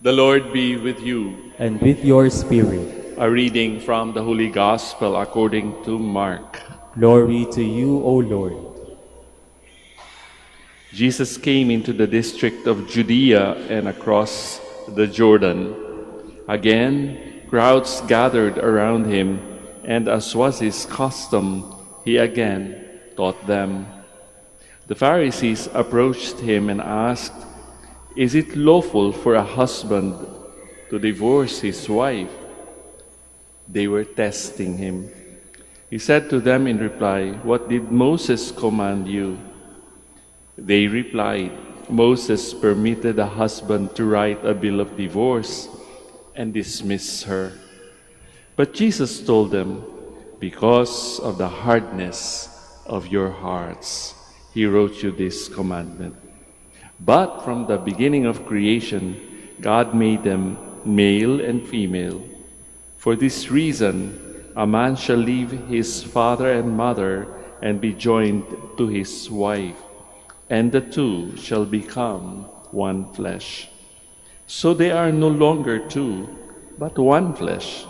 The Lord be with you. and with your spirit. A reading from the Holy Gospel according to Mark. Glory to you, O Lord. Jesus came into the district of Judea and across the Jordan. Again, crowds gathered around him, and as was his custom, he again taught them. The Pharisees approached him and asked, "Is it lawful for a husband to divorce his wife?" They were testing him. He said to them in reply, "What did Moses command you?" They replied, "Moses permitted a husband to write a bill of divorce and dismiss her." But Jesus told them, "Because of the hardness of your hearts, he wrote you this commandment. But from the beginning of creation, God made them male and female. For this reason, a man shall leave his father and mother and be joined to his wife, and the two shall become one flesh. So they are no longer two, but one flesh.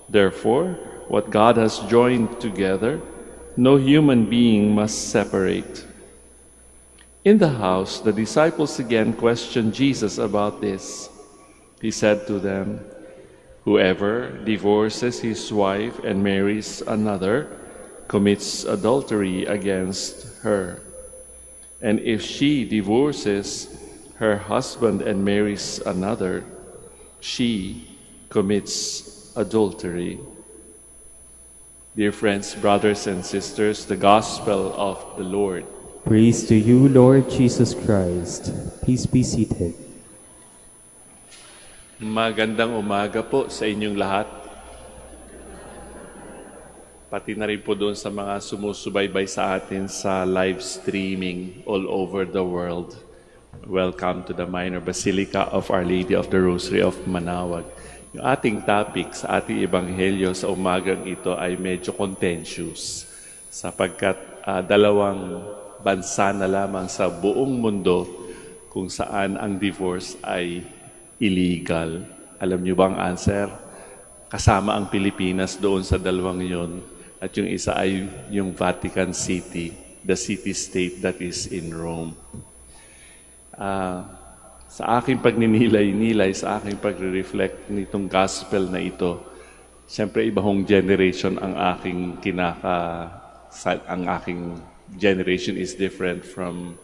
Therefore, what God has joined together, no human being must separate." In the house, the disciples again questioned Jesus about this. He said to them, "Whoever divorces his wife and marries another commits adultery against her. And if she divorces her husband and marries another, she commits adultery." Dear friends, brothers and sisters, the Gospel of the Lord. Praise to you, Lord Jesus Christ. Please be seated. Magandang umaga po sa inyong lahat. Pati na rin po doon sa mga sumusubaybay sa atin sa live streaming all over the world. Welcome to the Minor Basilica of Our Lady of the Rosary of Manaoag. Yung ating topic sa ating ebanghelyo sa umagang ito ay medyo contentious sapagkat dalawang bansa na lamang sa buong mundo kung saan ang divorce ay illegal. Alam niyo ba ang answer? Kasama ang Pilipinas doon sa dalawang yon. At yung isa ay yung Vatican City, the city-state that is in Rome. Sa aking pagninilay-nilay, sa aking pagre-reflect nitong gospel na ito, siyempre iba hong generation ang aking ang aking generation is different from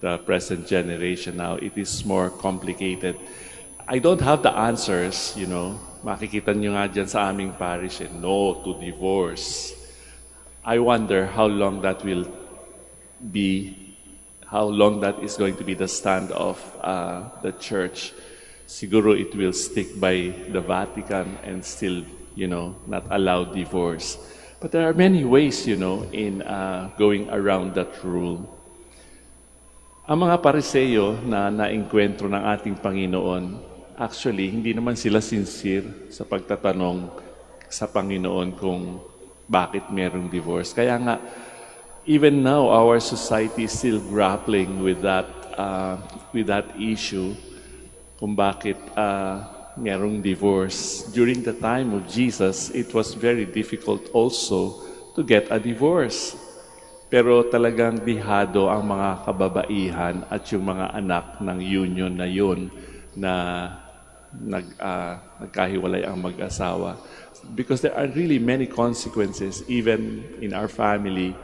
the present generation now. It is more complicated. I don't have the answers, you know. Makikita nyo nga dyan sa aming parish, no to divorce. I wonder how long that will be, how long that is going to be the stand of the church. Siguro it will stick by the Vatican and still, you know, not allow divorce. But there are many ways, you know, in going around that rule. Ang mga pariseyo na naengkwentro ng ating Panginoon, actually, hindi naman sila sincere sa pagtatanong sa Panginoon kung bakit merong divorce. Kaya nga, even now, our society is still grappling with that issue kung bakit merong divorce. During the time of Jesus, it was very difficult also to get a divorce. Pero talagang dihado ang mga kababaihan at yung mga anak ng union na yun na nagkahiwalay ang mag-asawa. Because there are really many consequences even in our family.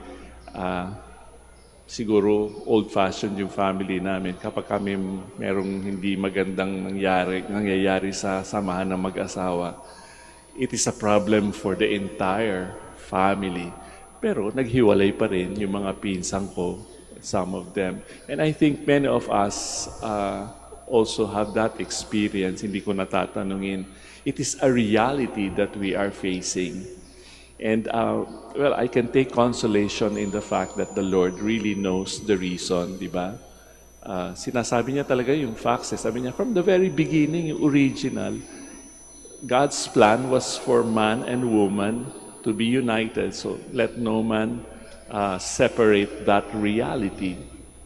Siguro old-fashioned yung family namin. Kapag kami merong hindi magandang nangyayari sa samahan ng mag-asawa, it is a problem for the entire family. Pero naghiwalay pa rin yung mga pinsang ko, some of them. And I think many of us also have that experience. Hindi ko natatanungin. It is a reality that we are facing. And well, I can take consolation in the fact that the Lord really knows the reason, di ba? Sinasabi niya talaga yung facts. Sabi niya, from the very beginning, yung original, God's plan was for man and woman to be united. So let no man separate that reality.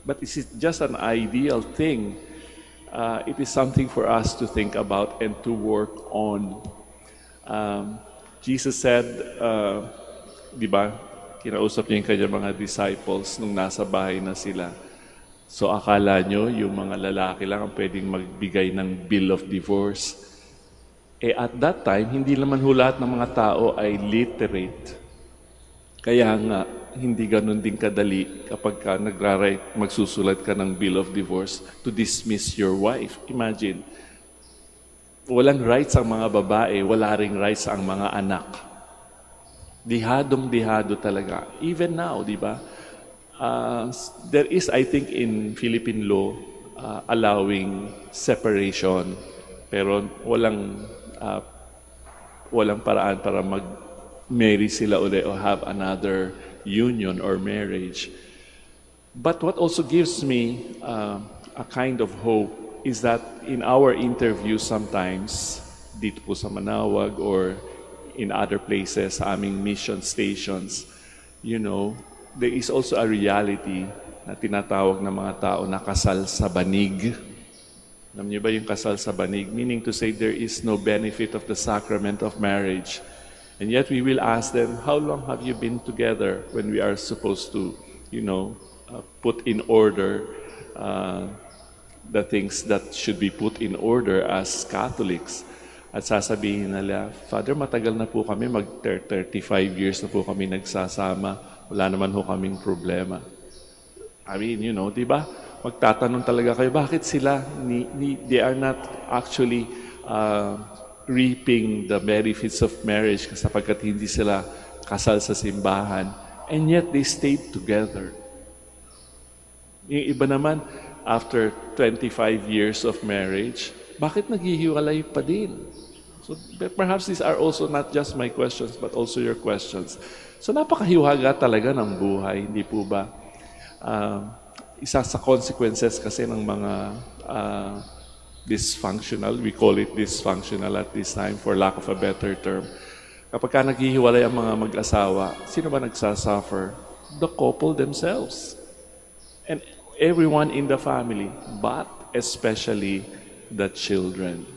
But is it just an ideal thing? it is something for us to think about and to work on. Jesus said, di ba, kinausap niya yung kanyang mga disciples nung nasa bahay na sila. So akala nyo yung mga lalaki lang ang pwedeng magbigay ng bill of divorce. At that time, hindi naman ho lahat ng mga tao ay literate. Kaya nga, hindi ganun din kadali kapag ka magsusulat ka ng bill of divorce to dismiss your wife. Imagine, walang rights ang mga babae, wala ring rights ang mga anak. Dihadong-dihado talaga. Even now, di ba? There is, I think, in Philippine law, allowing separation. Pero walang paraan para mag-marry sila ulit or have another union or marriage. But what also gives me a kind of hope is that in our interviews sometimes, dito po sa Manawag or in other places, sa aming mission stations, there is also a reality na tinatawag ng mga tao na kasal sa banig. Alam niyo ba yung kasal sa banig? Meaning to say there is no benefit of the sacrament of marriage. And yet we will ask them, how long have you been together when we are supposed to, put in order the things that should be put in order as Catholics. At sasabihin nila, Father, matagal na po kami, 35 years na po kami nagsasama. Wala naman ho kaming problema. I mean, di ba? Magtatanong talaga kayo, bakit sila, they are not actually reaping the benefits of marriage sapagkat hindi sila kasal sa simbahan. And yet, they stayed together. Yung iba naman, after 25 years of marriage, bakit naghihiwalay pa din? So perhaps these are also not just my questions, but also your questions. So napakahiwaga talaga ng buhay, hindi po ba? Isa sa consequences kasi ng mga dysfunctional, we call it dysfunctional at this time for lack of a better term. Kapag ka naghihiwalay ang mga mag-asawa, sino ba nagsasuffer? The couple themselves. And everyone in the family, but especially the children.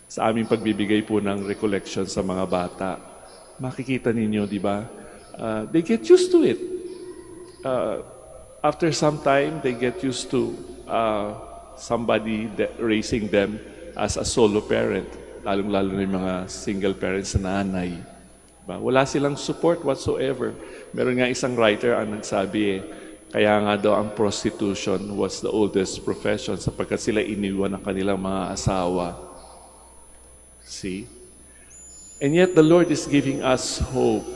Sa aming pagbibigay po ng recollection sa mga bata, makikita ninyo, di ba? They get used to it. After some time, they get used to somebody raising them as a solo parent, lalong-lalo na yung mga single parents na nanay. Diba? Wala silang support whatsoever. Meron nga isang writer ang nagsabi kaya nga daw ang prostitution was the oldest profession sapagkat sila iniwan ng kanilang mga asawa. See? And yet the Lord is giving us hope.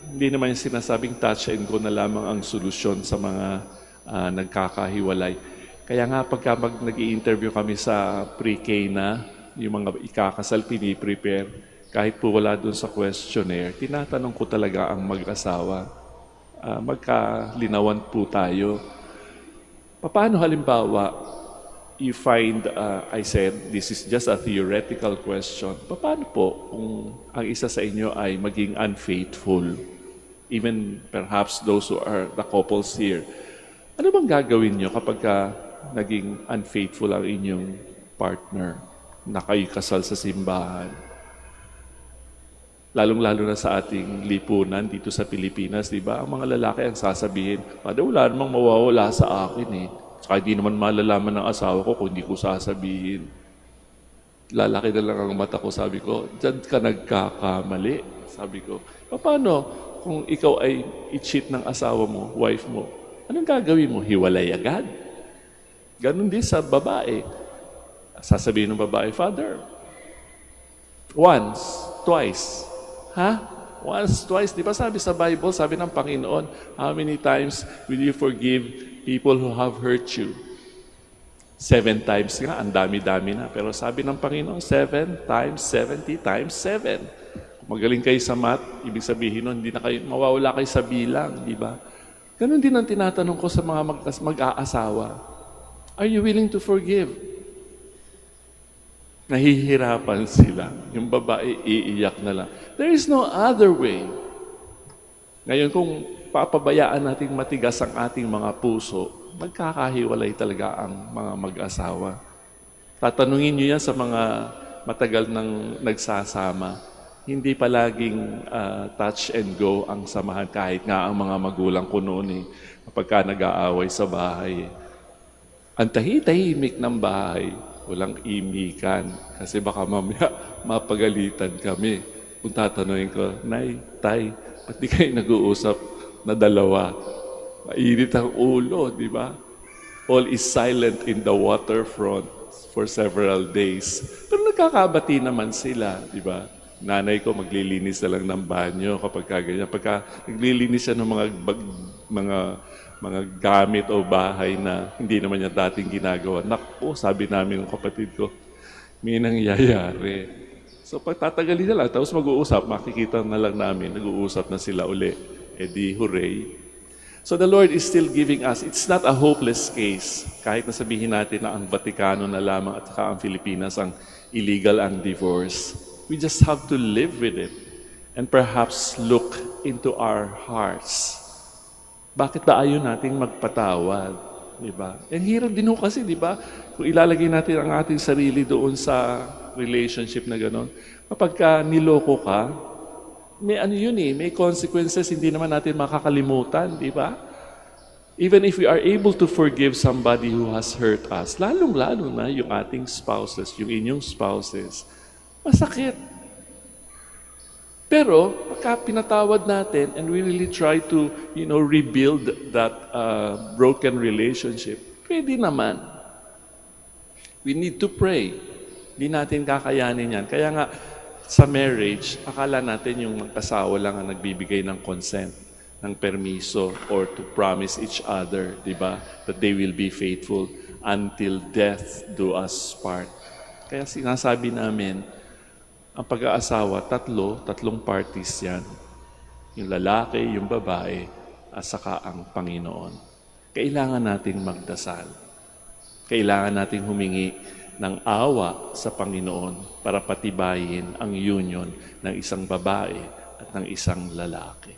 Hindi naman yung sinasabing touch and go na lamang ang solusyon sa mga nagkakahiwalay. Kaya nga pagka nag-i-interview kami sa pre-K na, yung mga ikakasal, piniprepare, kahit po wala dun sa questionnaire, tinatanong ko talaga ang mag-asawa. Magkalinawan po tayo. Paano halimbawa, you find, I said, this is just a theoretical question. Paano po kung ang isa sa inyo ay maging unfaithful? Even perhaps those who are the couples here. Ano bang gagawin nyo kapag naging unfaithful ang inyong partner na kayo kasal sa simbahan? Lalong-lalo na sa ating lipunan dito sa Pilipinas, di ba? Ang mga lalaki ang sasabihin, wala namang mawawala sa akin eh. Saka di naman malalaman ng asawa ko kung hindi ko sasabihin. Lalaki na lang ang mata ko, sabi ko, dyan ka nagkakamali. Sabi ko, paano kung ikaw ay i-cheat ng asawa mo, wife mo? Anong gagawin mo? Hiwalay agad. Ganon din sa babae. Sasabihin ng babae, Father, once, twice. Ha? Once, twice. Di ba sabi sa Bible, sabi ng Panginoon, how many times will you forgive people who have hurt you? 7 times nga, ang dami-dami na. Pero sabi ng Panginoon, 7 times 70 times 7. Kung magaling kayo sa math, ibig sabihin nun, hindi na kayo, mawawala kayo sa bilang, di ba? Ganon din ang tinatanong ko sa mga mag-aasawa. Are you willing to forgive? Nahihirapan sila. Yung babae, iiyak na lang. There is no other way. Ngayon, kung papabayaan natin matigas ang ating mga puso, magkakahiwalay talaga ang mga mag-asawa. Tatanungin nyo yan sa mga matagal nang nagsasama. Hindi palaging touch and go ang samahan kahit nga ang mga magulang ko noon kapag ka nag-aaway sa bahay. Ang tahimik ng bahay, walang imikan kasi baka mamaya mapagalitan kami. Kung tatanungin ko, Nay, Tay, ba't di kayo nag-uusap na dalawa? Mainit ang ulo, di ba? All is silent in the waterfront for several days. Pero nagkakabati naman sila, di ba? Nanay ko maglilinis na lang ng banyo kapag kaganyan. Pagka naglilinis siya ng mga gamit o bahay na hindi naman niya dating ginagawa. Naku, sabi namin ng kapatid ko, may nangyayari. So pagtatagalin na lang, tapos mag-uusap, makikita na lang namin, nag-uusap na sila uli. E di, hooray. So the Lord is still giving us, it's not a hopeless case. Kahit na sabihin natin na ang Vaticano na lamang at saka ang Pilipinas ang illegal ang divorce. We just have to live with it and perhaps look into our hearts. Bakit ba ayaw nating magpatawad? Diba? And hirap din ho kasi, diba? Kung ilalagay natin ang ating sarili doon sa relationship na gano'n, kapag ka niloko ka, may ano yun may consequences, hindi naman natin makakalimutan, di ba? Even if we are able to forgive somebody who has hurt us, lalong-lalo na yung ating spouses, yung inyong spouses, masakit. Pero, pagka pinatawad natin and we really try to, rebuild that broken relationship, pwede naman. We need to pray. Hindi natin kakayanin yan. Kaya nga, sa marriage, akala natin yung mag-asawa lang ang nagbibigay ng consent, ng permiso, or to promise each other, di ba, that they will be faithful until death do us part. Kaya sinasabi namin, ang pag-aasawa, tatlong parties yan. Yung lalaki, yung babae, at saka ang Panginoon. Kailangan nating magdasal. Kailangan nating humingi ng awa sa Panginoon para patibayin ang union ng isang babae at ng isang lalaki.